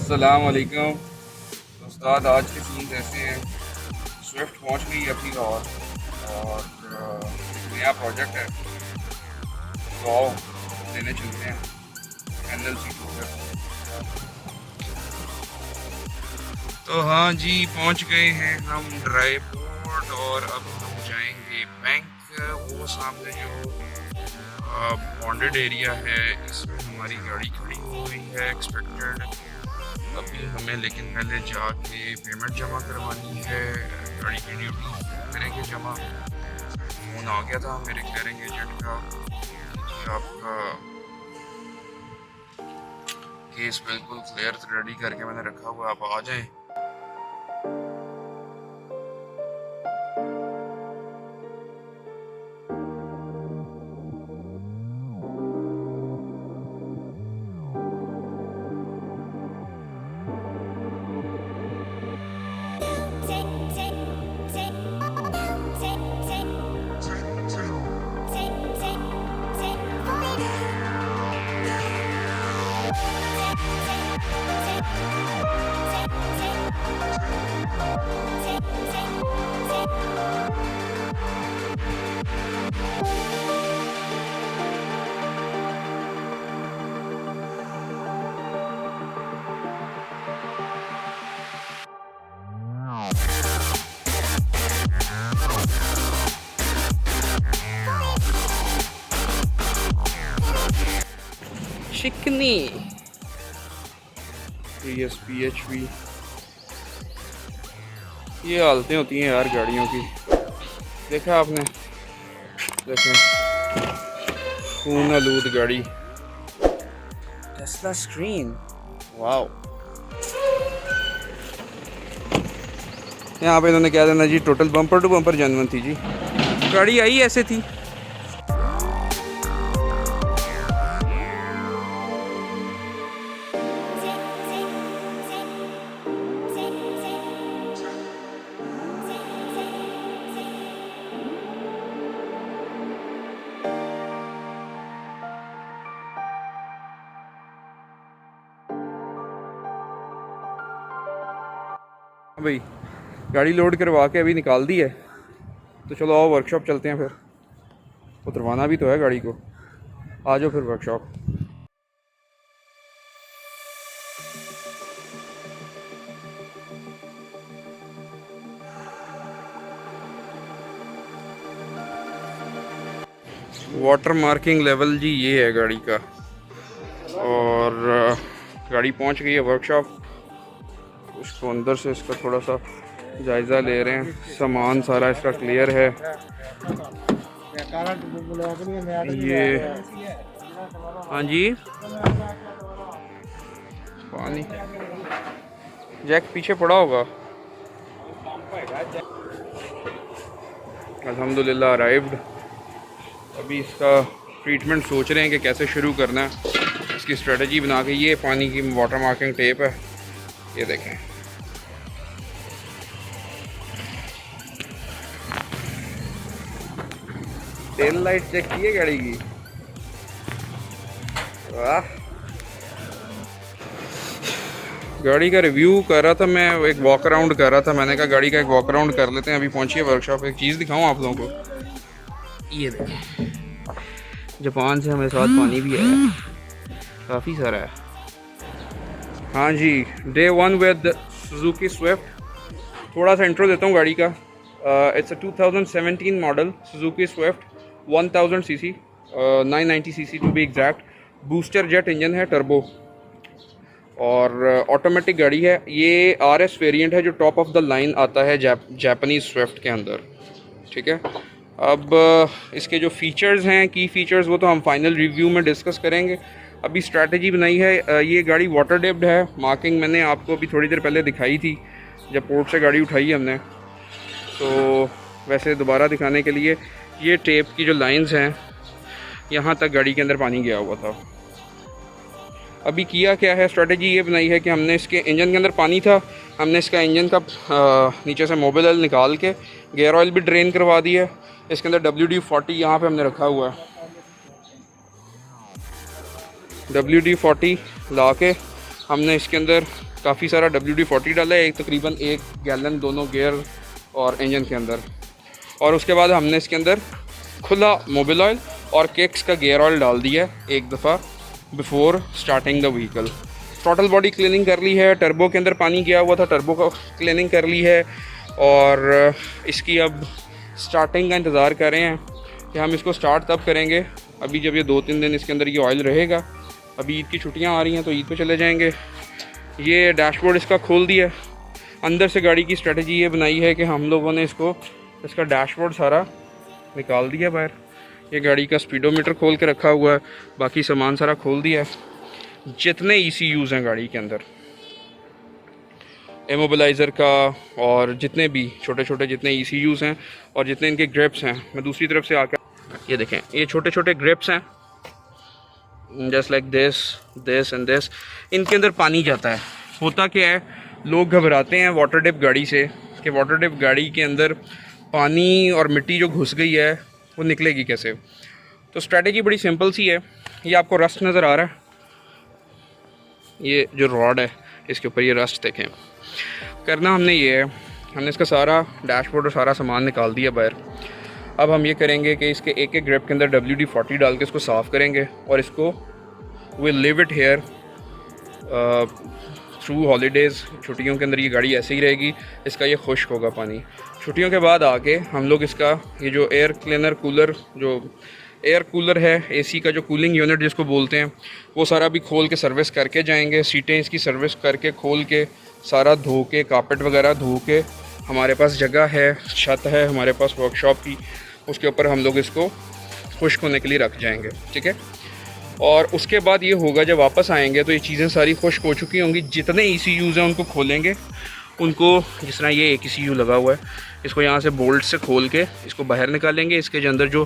अस्सलाम वालेकुम उस्ताद। आज के सीन ऐसे हैं, स्विफ्ट पहुंच गई है अपनी लाहौर और नया प्रोजेक्ट है, तो आओ लेने चलते हैं NLC 2 पर। तो हाँ जी, पहुंच गए हैं हम ड्राईपोर्ट और अब हम जाएंगे बैंक। वो सामने जो बॉन्डेड एरिया है इसमें हमारी गाड़ी खड़ी हो गई है एक्सपेक्टेड। अभी हमें लेकिन पहले जाके पेमेंट जमा करवानी है, गाड़ी की ड्यूटी करेंगे जमा। फ़ोन आ गया था मेरे करेंगे एजेंट का कि आपका केस बिल्कुल क्लियर रेडी करके मैंने रखा हुआ, आप आ जाएं। चिकनी PHV, ये हालतें होती हैं यार गाड़ियों की। देखा आपने, देखें खून आलूद गाड़ी, टेस्ला स्क्रीन, वाओ। यहाँ पे इन्होंने क्या देना जी, total bumper to bumper genuine थी जी, गाड़ी आई ऐसे थी। भाई गाड़ी लोड करवा के अभी निकाल दी है, तो चलो आओ वर्कशॉप चलते हैं, फिर उतरवाना भी तो है गाड़ी को। आ जाओ फिर वर्कशॉप। वाटर मार्किंग लेवल जी ये है गाड़ी का, और गाड़ी पहुंच गई है वर्कशॉप। उसको अंदर से इसका थोड़ा सा जायज़ा ले रहे हैं, सामान सारा इसका क्लियर है। ये हाँ जी, पानी जैक पीछे पड़ा होगा। अल्हम्दुलिल्लाह अराइव्ड। अभी इसका ट्रीटमेंट सोच रहे हैं कि कैसे शुरू करना है, इसकी स्ट्रेटजी बना के। ये पानी की वाटर मार्किंग टेप है, ये देखें। टेल लाइट चेक की है गाड़ी की, वाह। गाड़ी का रिव्यू कर रहा था मैं, एक वॉक अराउंड कर रहा था। मैंने कहा गाड़ी का एक वॉक अराउंड कर लेते हैं। अभी पहुंची है वर्कशॉप। एक चीज़ दिखाऊं आप लोगों को, ये देखें, जापान से हमें साथ पानी भी आया, काफ़ी सारा है। हाँ जी, डे 1 विद सुजुकी स्विफ्ट। थोड़ा सा इंट्रो देता हूँ गाड़ी का। It's a 2017 model Suzuki Swift, 1000 CC, 990 CC to be exact. Booster jet engine है, टर्बो, और ऑटोमेटिक गाड़ी है। ये RS वेरिएंट है जो टॉप ऑफ द लाइन आता है जापानीज़ स्विफ्ट के अंदर, ठीक है। अब इसके जो फीचर्स हैं, की फीचर्स, वो तो हम फाइनल रिव्यू में डिस्कस करेंगे। अभी स्ट्रैटेजी बनाई है। ये गाड़ी वाटर डेप्ड है। मार्किंग मैंने आपको अभी थोड़ी देर पहले दिखाई थी जब पोर्ट से गाड़ी उठाई हमने, तो वैसे दोबारा दिखाने के लिए, ये टेप की जो लाइंस हैं, यहाँ तक गाड़ी के अंदर पानी गया हुआ था। अभी किया क्या है, स्ट्रेटजी ये बनाई है कि हमने इसके इंजन के अंदर पानी था, हमने इसका इंजन का नीचे से मोबिल ऑयल निकाल के गेयर ऑयल भी ड्रेन करवा दिया। इसके अंदर WD-40 यहाँ पे हमने रखा हुआ है। WD-40 ला के हमने इसके अंदर काफ़ी सारा WD-40 डाला है, एक तकरीबन 1 गैलन दोनों गियर और इंजन के अंदर। और उसके बाद हमने इसके अंदर खुला मोबिल ऑयल और किक्स का गियर ऑयल डाल दिया है एक दफ़ा before starting the vehicle. Total body cleaning कर ली है, टर्बो के अंदर पानी गया हुआ था, टर्बो का क्लीनिंग कर ली है और इसकी अब स्टार्टिंग का इंतज़ार कर रहे हैं कि हम इसको स्टार्ट तब करेंगे अभी जब ये 2-3 दिन इसके अंदर ये ऑयल रहेगा। अभी ईद की छुट्टियां आ रही हैं तो ईद पे चले जाएंगे। ये डैशबोर्ड इसका खोल दिया, अंदर से गाड़ी की स्ट्रेटजी ये बनाई है कि हम लोगों ने इसका डैशबोर्ड सारा निकाल दिया बाहर। ये गाड़ी का स्पीडोमीटर खोल के रखा हुआ है, बाकी सामान सारा खोल दिया है। जितने ECUs हैं गाड़ी के अंदर, इमोबिलाइज़र का और जितने भी छोटे छोटे जितने ECUs हैं और जितने इनके ग्रिप्स हैं, मैं दूसरी तरफ से आकर ये देखें, ये छोटे छोटे ग्रिप्स हैं just like this and this. इनके अंदर पानी जाता है। होता क्या है, लोग घबराते हैं वाटर डिप गाड़ी से कि वाटर डिप गाड़ी के अंदर पानी और मिट्टी जो घुस गई है वो निकलेगी कैसे। तो स्ट्रैटेजी बड़ी सिंपल सी है। ये आपको रस्ट नज़र आ रहा है, ये जो रॉड है इसके ऊपर ये रस्ट देखें। करना हमने ये है, हमने इसका सारा डैशबोर्ड और सारा सामान निकाल दिया बाहर। अब हम ये करेंगे कि इसके एक एक ग्रिप के अंदर WD-40 डाल के इसको साफ़ करेंगे और इसको will live it here through holidays. छुट्टियों के अंदर ये गाड़ी ऐसे ही रहेगी, इसका ये खुश्क होगा पानी। छुट्टियों के बाद आके हम लोग इसका ये जो एयर क्लीनर कूलर, जो एयर कूलर है, AC का जो कूलिंग यूनिट जिसको बोलते हैं, वो सारा भी खोल के सर्विस करके जाएंगे। सीटें इसकी सर्विस करके खोल के सारा धो के, कारपेट वगैरह धो के, हमारे पास जगह है, छत है हमारे पास वर्कशॉप की, उसके ऊपर हम लोग इसको खुश्क होने के लिए रख जाएंगे। ठीक है। और उसके बाद ये होगा जब वापस आएंगे तो ये चीज़ें सारी खुश्क हो चुकी होंगी। जितने ECUs हैं उनको खोलेंगे, उनको जिस तरह ये एक ECU लगा हुआ है, इसको यहाँ से बोल्ट से खोल के इसको बाहर निकालेंगे। इसके अंदर जो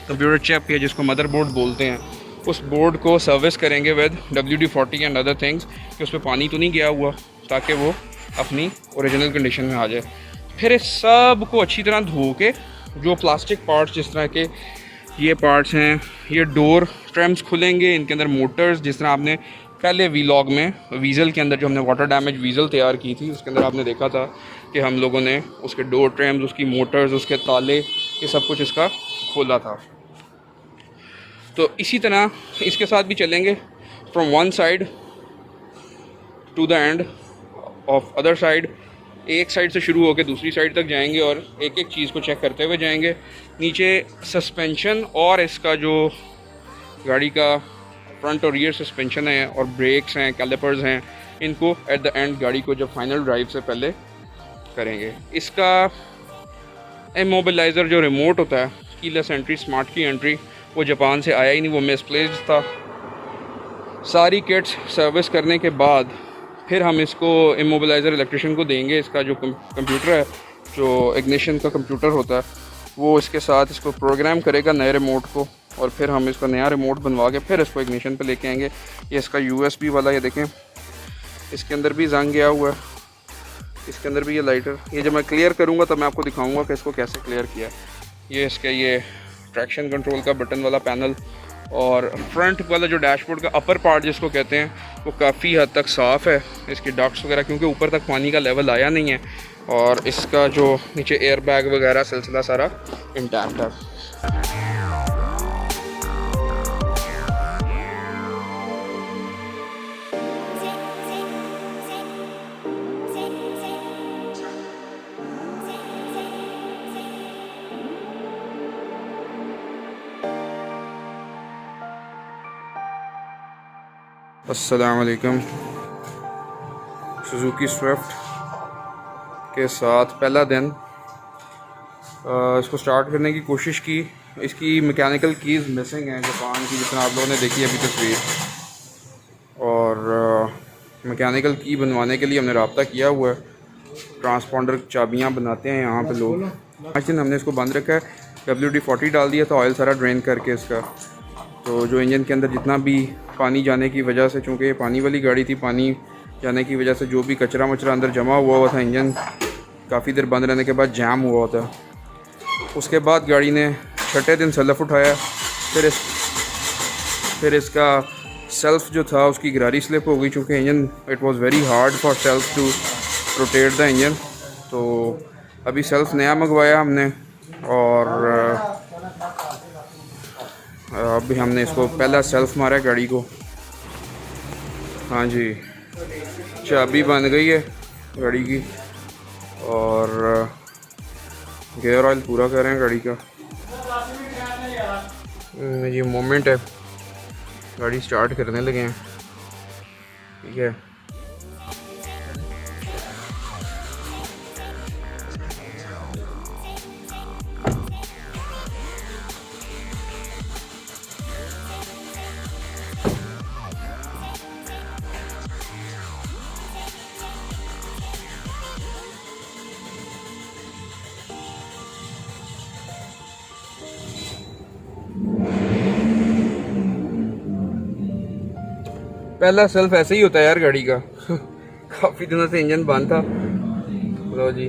कंप्यूटर चिप है जिसको मदरबोर्ड बोलते हैं, उस बोर्ड को सर्विस करेंगे with WD-40 and other things कि उस पर पानी तो नहीं गया हुआ, ताकि वो अपनी ओरिजिनल कंडीशन में आ जाए। फिर इस सब को अच्छी तरह धो के जो प्लास्टिक पार्ट्स जिस तरह के ये पार्ट्स हैं, ये डोर ट्रम्स खुलेंगे, इनके अंदर मोटर्स, जिस तरह आपने पहले वीलॉग में वीज़ल के अंदर जो हमने वाटर डैमेज वीज़ल तैयार की थी उसके अंदर आपने देखा था कि हम लोगों ने उसके डोर ट्रम्स, उसकी मोटर्स, उसके ताले, ये सब कुछ इसका खोला था। तो इसी तरह इसके साथ भी चलेंगे from one side to the end of other side. एक साइड से शुरू होकर दूसरी साइड तक जाएंगे और एक एक चीज़ को चेक करते हुए जाएंगे। नीचे सस्पेंशन और इसका जो गाड़ी का फ्रंट और रियर सस्पेंशन है और ब्रेक्स हैं, कैलिपर्स हैं, इनको एट द एंड गाड़ी को जब फाइनल ड्राइव से पहले करेंगे। इसका इमोबिलाइज़र जो रिमोट होता है, कीलेस एंट्री, स्मार्ट की एंट्री, वो जापान से आया ही नहीं, वो मिसप्लेस्ड था। सारी किट्स सर्विस करने के बाद फिर हम इसको इमोबिलाइज़र इलेक्ट्रिशियन को देंगे। इसका जो कंप्यूटर है, जो इग्निशन का कंप्यूटर होता है, वो इसके साथ इसको प्रोग्राम करेगा नए रिमोट को, और फिर हम इसका नया रिमोट बनवा के फिर इसको इग्निशन पे लेके आएंगे। ये इसका USB वाला, ये देखें इसके अंदर भी जंग गया हुआ है, इसके अंदर भी ये लाइटर। ये जब मैं क्लियर करूँगा तब मैं आपको दिखाऊँगा कि इसको कैसे क्लियर किया। ये इसका ये ट्रैक्शन कंट्रोल का बटन वाला पैनल और फ्रंट वाला जो डैशबोर्ड का अपर पार्ट जिसको कहते हैं, वो काफ़ी हद तक साफ़ है। इसकी डक्ट्स वगैरह, क्योंकि ऊपर तक पानी का लेवल आया नहीं है, और इसका जो नीचे एयर बैग वगैरह सिलसिला सारा इंटैक्ट है। अस्सलाम वालेकुम। सुजुकी स्विफ्ट के साथ पहला दिन इसको स्टार्ट करने की कोशिश की। इसकी मैकेनिकल कीज़ मिसिंग हैं जापान की, जितना आप लोगों ने देखी अभी तस्वीर, और मैकेनिकल की बनवाने के लिए हमने रब्ता किया हुआ है। ट्रांसपॉन्डर चाबियां बनाते हैं यहाँ पे लोग। 5 दिन हमने इसको बंद रखा है, WD-40 डाल दिया था ऑयल सारा ड्रेन करके इसका। तो जो इंजन के अंदर जितना भी पानी जाने की वजह से, चूँकि ये पानी वाली गाड़ी थी, पानी जाने की वजह से जो भी कचरा मचरा अंदर जमा हुआ था, इंजन काफ़ी देर बंद रहने के बाद जैम हुआ था। उसके बाद गाड़ी ने 6ठे दिन सलफ उठाया, फिर इसका सेल्फ जो था उसकी गरारी स्लिप हो गई, चूँकि engine it was very hard for self to rotate the engine. तो अभी सेल्फ नया मंगवाया हमने और अभी हमने इसको पहला सेल्फ मारा है गाड़ी को। हाँ जी, चाबी बन गई है गाड़ी की और गियर ऑयल पूरा कर रहे हैं गाड़ी का। ये मोमेंट है, गाड़ी स्टार्ट करने लगे हैं। ठीक है, पहला सेल्फ ऐसे ही होता है यार गाड़ी का। काफ़ी दिनों से इंजन बंद था। लो जी,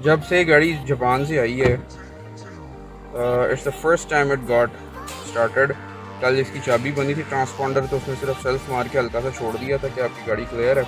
जब से गाड़ी जापान से आई है it's the first time it got started. कल इसकी चाबी बनी थी ट्रांसपॉन्डर, तो उसने सिर्फ सेल्फ मार के हल्का सा छोड़ दिया था कि आपकी गाड़ी क्लियर है।